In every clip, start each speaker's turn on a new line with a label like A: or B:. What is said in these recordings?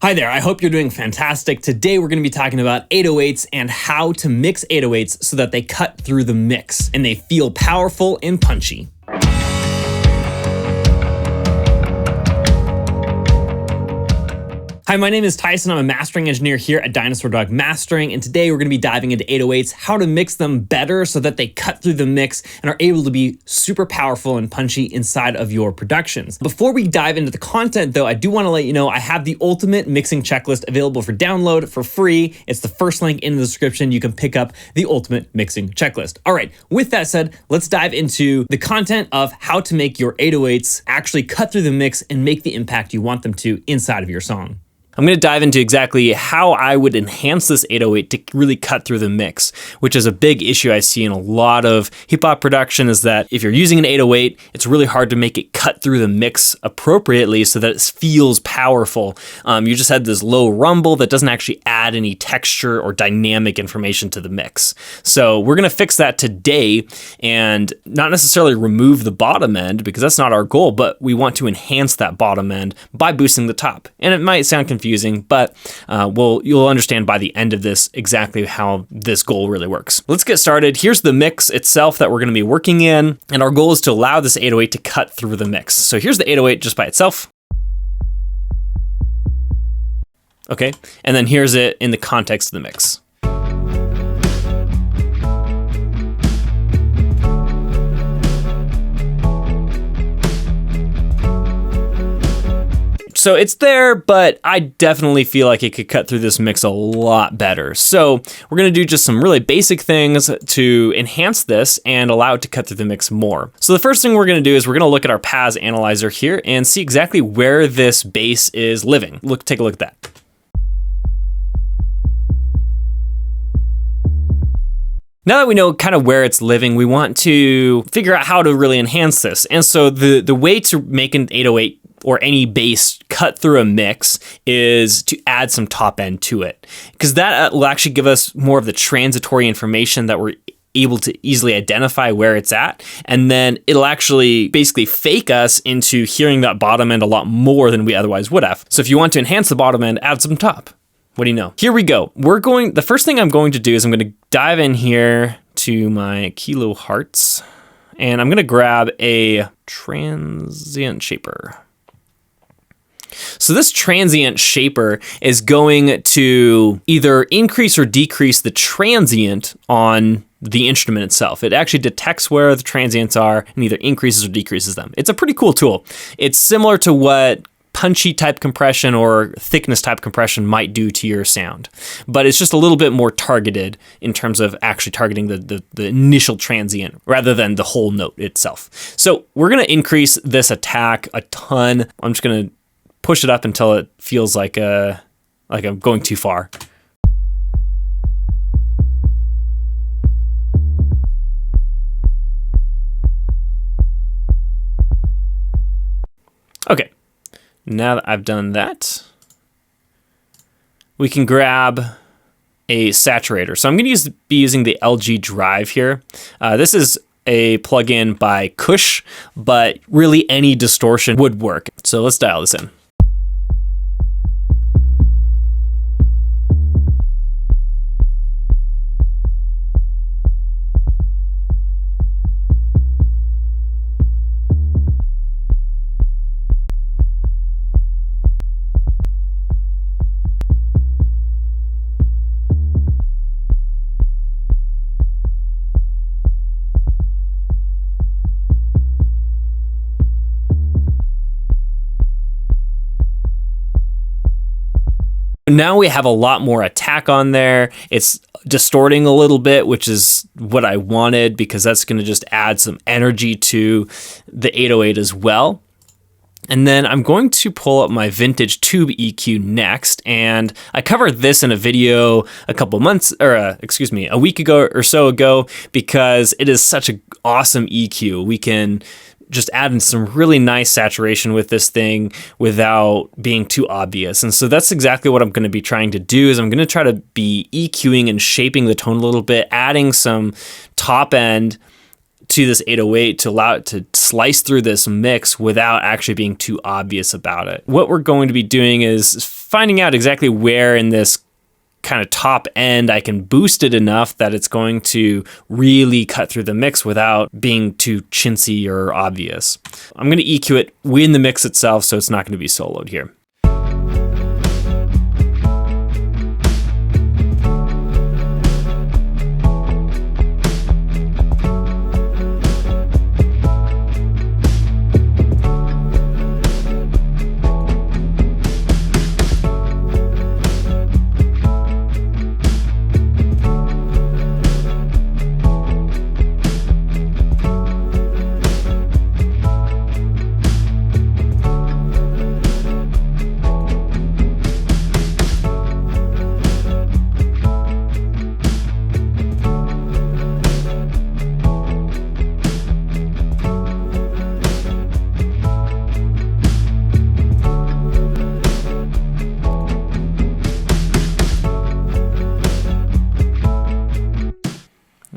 A: Hi there, I hope you're doing fantastic. Today we're going to be talking about 808s and how to mix 808s so that they cut through the mix and they feel powerful and punchy. Hi, my name is Tyson. I'm a mastering engineer here at Dinosaur Dog Mastering, and today we're going to be diving into 808s, how to mix them better so that they cut through the mix and are able to be super powerful and punchy inside of your productions. Before we dive into the content though, I do want to let you know I have the ultimate mixing checklist available for download for free. It's the first link in the description. You can pick up the ultimate mixing checklist. All right, with that said, let's dive into the content of how to make your 808s actually cut through the mix and make the impact you want them to inside of your song. I'm going to dive into exactly how I would enhance this 808 to really cut through the mix, which is a big issue I see in a lot of hip hop production, is that if you're using an 808, it's really hard to make it cut through the mix appropriately so that it feels powerful. You just had this low rumble that doesn't actually add any texture or dynamic information to the mix. So we're going to fix that today and not necessarily remove the bottom end, because that's not our goal, but we want to enhance that bottom end by boosting the top. And it might sound confusing, but you'll understand by the end of this exactly how this goal really works. Let's get started. Here's the mix itself that we're going to be working in, and our goal is to allow this 808 to cut through the mix. So here's the 808 just by itself. Okay, and then here's it in the context of the mix. So it's there, but I definitely feel like it could cut through this mix a lot better. So we're gonna do just some really basic things to enhance this and allow it to cut through the mix more. So the first thing we're gonna do is we're gonna look at our Paz analyzer here and see exactly where this bass is living. Take a look at that. Now that we know kind of where it's living, we want to figure out how to really enhance this. And so the way to make an 808 or any bass cut through a mix is to add some top end to it, because that will actually give us more of the transitory information that we're able to easily identify where it's at, and then it'll actually basically fake us into hearing that bottom end a lot more than we otherwise would have. So if you want to enhance the bottom end, add some top. What do you know? Here we go. The first thing I'm going to do is I'm going to dive in here to my kilohertz, and I'm going to grab a transient shaper. So this transient shaper is going to either increase or decrease the transient on the instrument itself. It actually detects where the transients are and either increases or decreases them. It's a pretty cool tool. It's similar to what punchy type compression or thickness type compression might do to your sound, but it's just a little bit more targeted in terms of actually targeting the initial transient rather than the whole note itself. So we're going to increase this attack a ton. I'm just going to push it up until it feels like I'm going too far. Okay, now that I've done that, we can grab a saturator. So I'm going to be using the LG Drive here. This is a plugin by Kush, but really any distortion would work. So let's dial this in. Now we have a lot more attack on there. It's distorting a little bit, which is what I wanted, because that's going to just add some energy to the 808 as well. And then I'm going to pull up my vintage tube EQ next, and I covered this in a video a week ago or so ago, because it is such an awesome EQ. We can just add in some really nice saturation with this thing without being too obvious. And so that's exactly what I'm going to be trying to do, is I'm going to try to be EQing and shaping the tone a little bit, adding some top end to this 808 to allow it to slice through this mix without actually being too obvious about it. What we're going to be doing is finding out exactly where in this kind of top end I can boost it enough that it's going to really cut through the mix without being too chintzy or obvious. I'm going to EQ it in the mix itself, so it's not going to be soloed here.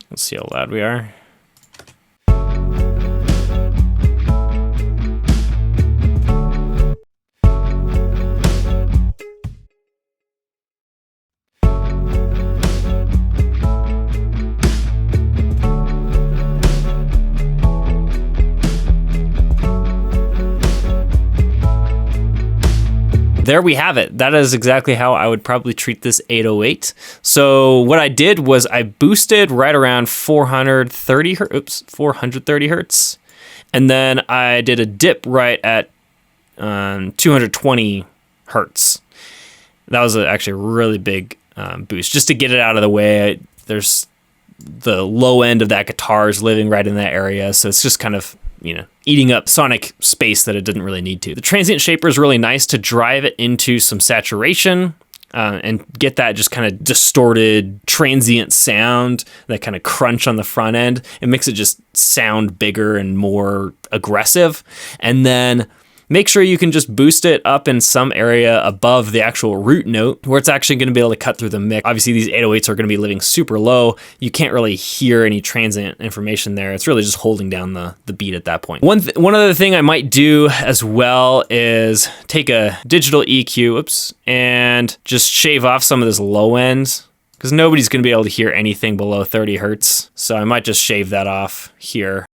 A: Let's see how loud we are. There we have it. That is exactly how I would probably treat this 808. So what I did was I boosted right around 430 hertz. And then I did a dip right at 220 hertz. That was actually a really big boost. Just to get it out of the way, there's the low end of that guitar is living right in that area. So it's just kind of, eating up sonic space that it didn't really need to. The transient shaper is really nice to drive it into some saturation and get that just kind of distorted transient sound, that kind of crunch on the front end. It makes it just sound bigger and more aggressive. And then make sure you can just boost it up in some area above the actual root note where it's actually going to be able to cut through the mix. Obviously, these 808s are going to be living super low. You can't really hear any transient information there. It's really just holding down the beat at that point. One other thing I might do as well is take a digital EQ, and just shave off some of this low end, because nobody's going to be able to hear anything below 30 hertz. So I might just shave that off here.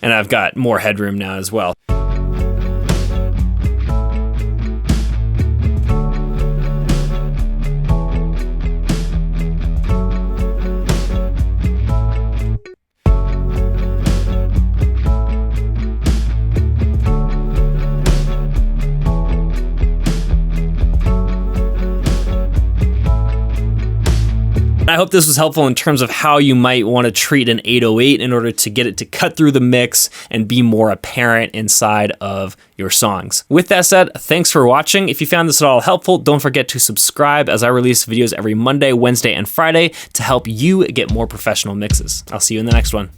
A: And I've got more headroom now as well. I hope this was helpful in terms of how you might want to treat an 808 in order to get it to cut through the mix and be more apparent inside of your songs. With that said, thanks for watching. If you found this at all helpful, don't forget to subscribe, as I release videos every Monday, Wednesday, and Friday to help you get more professional mixes. I'll see you in the next one.